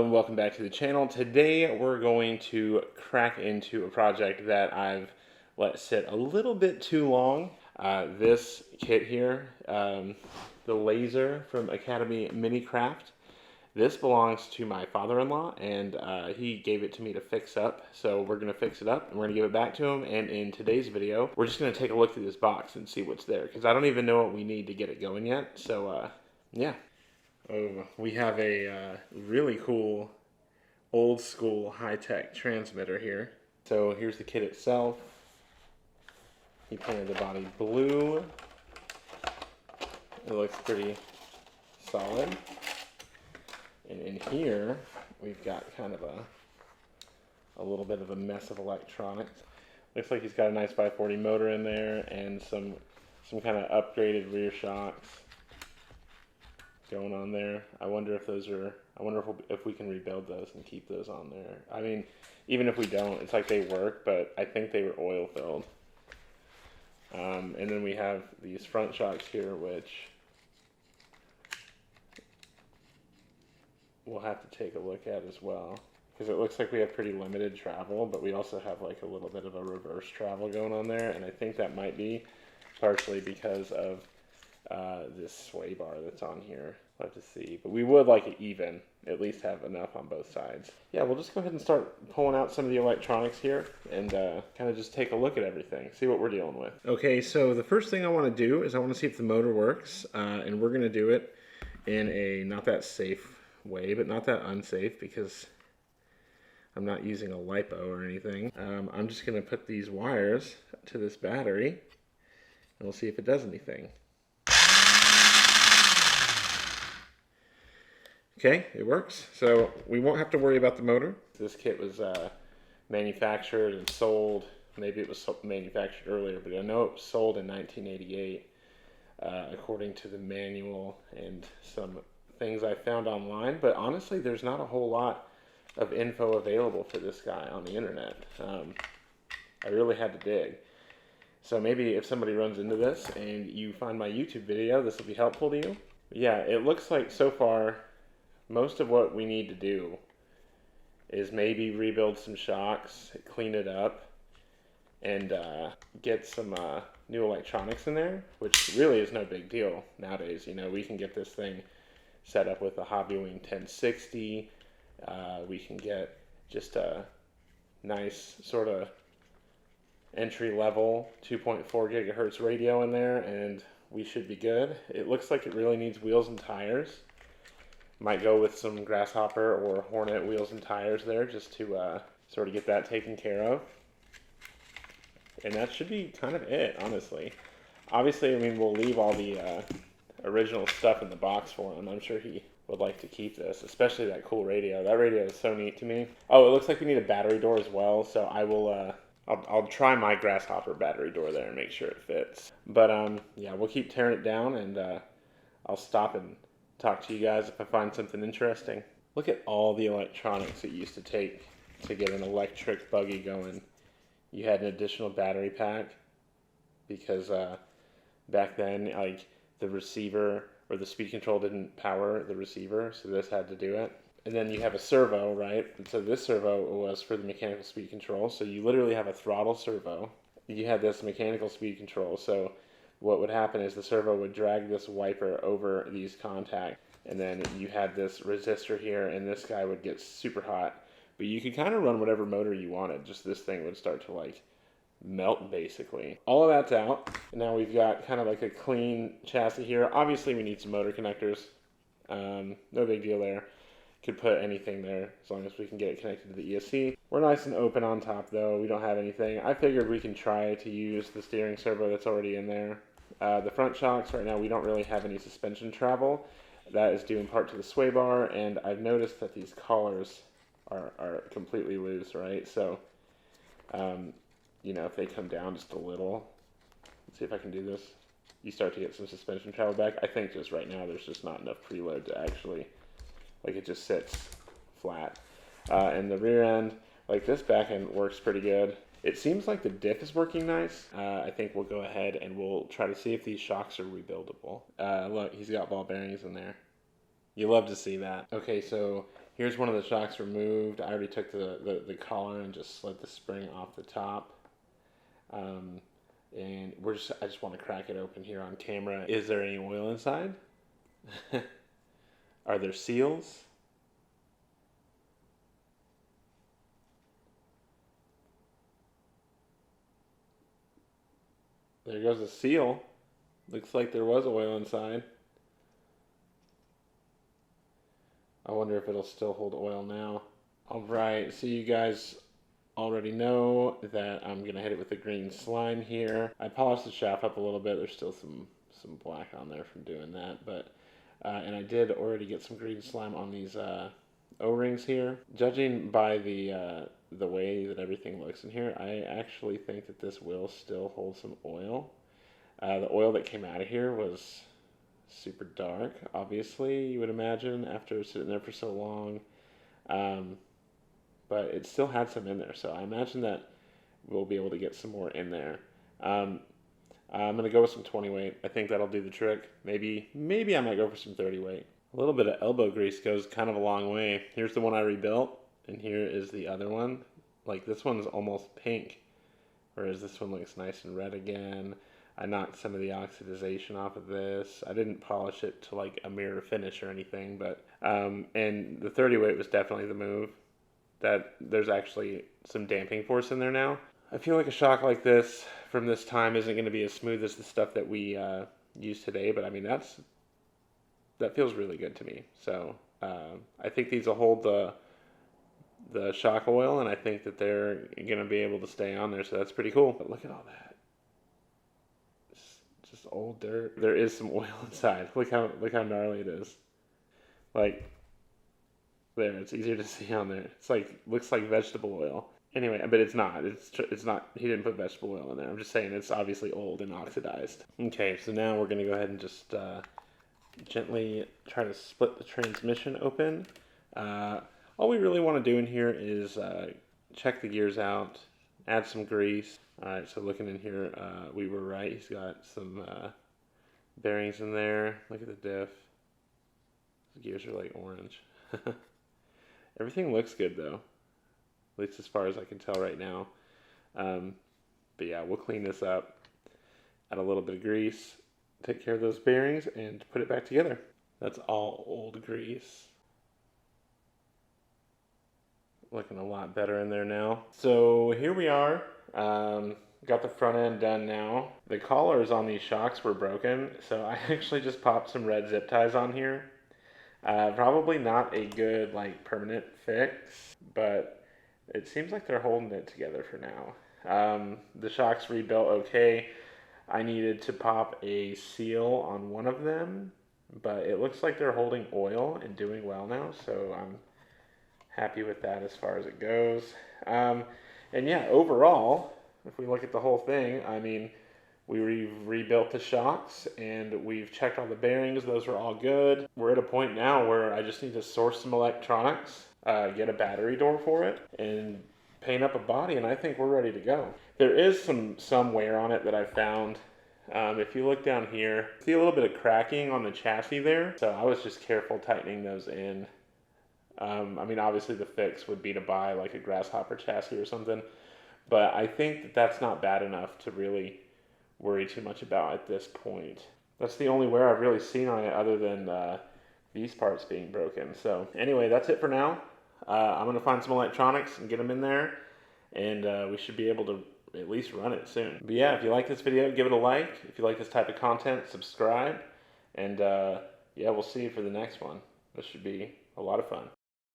and welcome back to the channel. Today we're going to crack into a project that I've let sit a little bit too long. This kit here, the Lazer from Academy Minicraft. This belongs to my father-in-law, and he gave it to me to fix up. So we're going to fix it up and we're going to give it back to him. And in today's video, we're just going to take a look through this box and see what's there, because I don't even know what we need to get it going yet. So yeah. Oh, we have a really cool old school high-tech transmitter here. So here's the kit itself. He painted the body blue. It looks pretty solid. And in here we've got kind of a little bit of a mess of electronics. Looks like he's got a nice 540 motor in there and some kind of upgraded rear shocks going on there. I wonder if those are, if we can rebuild those and keep those on there. I mean, even if we don't, it's like they work, but I think they were oil filled. And then we have these front shocks here, which we'll have to take a look at as well, because it looks like we have pretty limited travel, but we also have like a little bit of a reverse travel going on there, and I think that might be partially because of this sway bar that's on here. We'll have to see, but we would like it even, at least have enough on both sides. Yeah, we'll just go ahead and start pulling out some of the electronics here and kind of just take a look at everything, see what we're dealing with. Okay, so the first thing I want to do is I want to see if the motor works, and we're going to do it in a not that safe way, but not that unsafe, because I'm not using a LiPo or anything. I'm just going to put these wires to this battery, and we'll see if it does anything. Okay, it works. So we won't have to worry about the motor. This kit was manufactured and sold, maybe it was manufactured earlier, but I know it was sold in 1988, according to the manual and some things I found online. But honestly, there's not a whole lot of info available for this guy on the internet. I really had to dig. So maybe if somebody runs into this and you find my YouTube video, this will be helpful to you. Yeah, it looks like so far most of what we need to do is maybe rebuild some shocks, clean it up, and get some new electronics in there, which really is no big deal nowadays. You know, we can get this thing set up with a Hobbywing 1060. We can get just a nice sort of entry-level 2.4 gigahertz radio in there, and we should be good. It looks like it really needs wheels and tires. Might go with some Grasshopper or Hornet wheels and tires there, just to sort of get that taken care of. And that should be kind of it, honestly. Obviously, I mean, we'll leave all the original stuff in the box for him. I'm sure he would like to keep this, especially that cool radio. That radio is so neat to me. Oh, it looks like we need a battery door as well, so I will I'll try my Grasshopper battery door there and make sure it fits. But yeah, we'll keep tearing it down, and I'll stop and talk to you guys if I find something interesting. Look at all the electronics it used to take to get an electric buggy going. You had an additional battery pack, because back then, like, the receiver or the speed control didn't power the receiver, so this had to do it. And then you have a servo, right? And so this servo was for the mechanical speed control. So you literally have a throttle servo. You had this mechanical speed control. So what would happen is the servo would drag this wiper over these contacts, and then you had this resistor here, and this guy would get super hot. But you could kind of run whatever motor you wanted. Just this thing would start to like melt, basically. All of that's out. And now we've got kind of like a clean chassis here. Obviously we need some motor connectors. No big deal there. Could put anything there as long as we can get it connected to the ESC. We're nice and open on top though. We don't have anything. I figured we can try to use the steering servo that's already in there. The front shocks, right now we don't really have any suspension travel. That is due in part to the sway bar, and I've noticed that these collars are completely loose, right? So, you know, if they come down just a little, let's see if I can do this, you start to get some suspension travel back. I think just right now there's just not enough preload to actually, like, it just sits flat. And the rear end, like, this back end works pretty good. It seems like the diff is working nice. I think we'll go ahead and we'll try to see if these shocks are rebuildable. Look, he's got ball bearings in there. You love to see that. Okay, so Here's one of the shocks removed. I already took the collar and just slid the spring off the top. And I just want to crack it open here on camera. Is there any oil inside? Are there seals? There goes a seal. Looks like there was oil inside. I wonder if it'll still hold oil now. Alright, so you guys already know that I'm going to hit it with the green slime here. I polished the shaft up a little bit. There's still some black on there from doing that. But and I did already get some green slime on these O-rings here. Judging by the way that everything looks in here, I actually think that this will still hold some oil. The oil that came out of here was super dark, obviously, you would imagine, after sitting there for so long. But it still had some in there, so I imagine that we'll be able to get some more in there. I'm going to go with some 20 weight. I think that'll do the trick. Maybe I might go for some 30 weight. A little bit of elbow grease goes kind of a long way. Here's the one I rebuilt, and here is the other one. Like, this one's almost pink, whereas this one looks nice and red again. I knocked some of the oxidization off of this. I didn't polish it to like a mirror finish or anything, but and the 30 weight was definitely the move. That there's actually some damping force in there now. I feel like a shock like this from this time isn't going to be as smooth as the stuff that we use today, but I mean that feels really good to me. So I think these will hold the shock oil, and I think that they're going to be able to stay on there, so that's pretty cool. But look at all that. Just old dirt. There is some oil inside. Look how gnarly it is. Like, there, it's easier to see on there. It's like, looks like vegetable oil. Anyway, but it's not. It's not. He didn't put vegetable oil in there. I'm just saying it's obviously old and oxidized. Okay, so now we're gonna go ahead and just gently try to split the transmission open. All we really want to do in here is check the gears out, add some grease. Alright, so looking in here, we were right. He's got some bearings in there. Look at the diff. The gears are like orange. Everything looks good though, at least as far as I can tell right now. But yeah, we'll clean this up, add a little bit of grease, take care of those bearings, and put it back together. That's all old grease. Looking a lot better in there now. So here we are. Got the front end done now. The collars on these shocks were broken, so I actually just popped some red zip ties on here. Probably not a good like permanent fix, but it seems like they're holding it together for now. The shocks rebuilt okay. I needed to pop a seal on one of them, but it looks like they're holding oil and doing well now, so I'm happy with that as far as it goes. And yeah, overall, if we look at the whole thing, I mean, we rebuilt the shocks and we've checked all the bearings. Those are all good. We're at a point now where I just need to source some electronics, get a battery door for it, and paint up a body, and I think we're ready to go. There is some wear on it that I found. If you look down here, see a little bit of cracking on the chassis there. So I was just careful tightening those in. I mean, obviously the fix would be to buy like a Grasshopper chassis or something, but I think that that's not bad enough to really worry too much about at this point. That's the only wear I've really seen on it other than these parts being broken. So anyway, that's it for now. I'm going to find some electronics and get them in there, and we should be able to at least run it soon. But yeah, if you like this video, give it a like. If you like this type of content, subscribe. And yeah, we'll see you for the next one. This should be a lot of fun.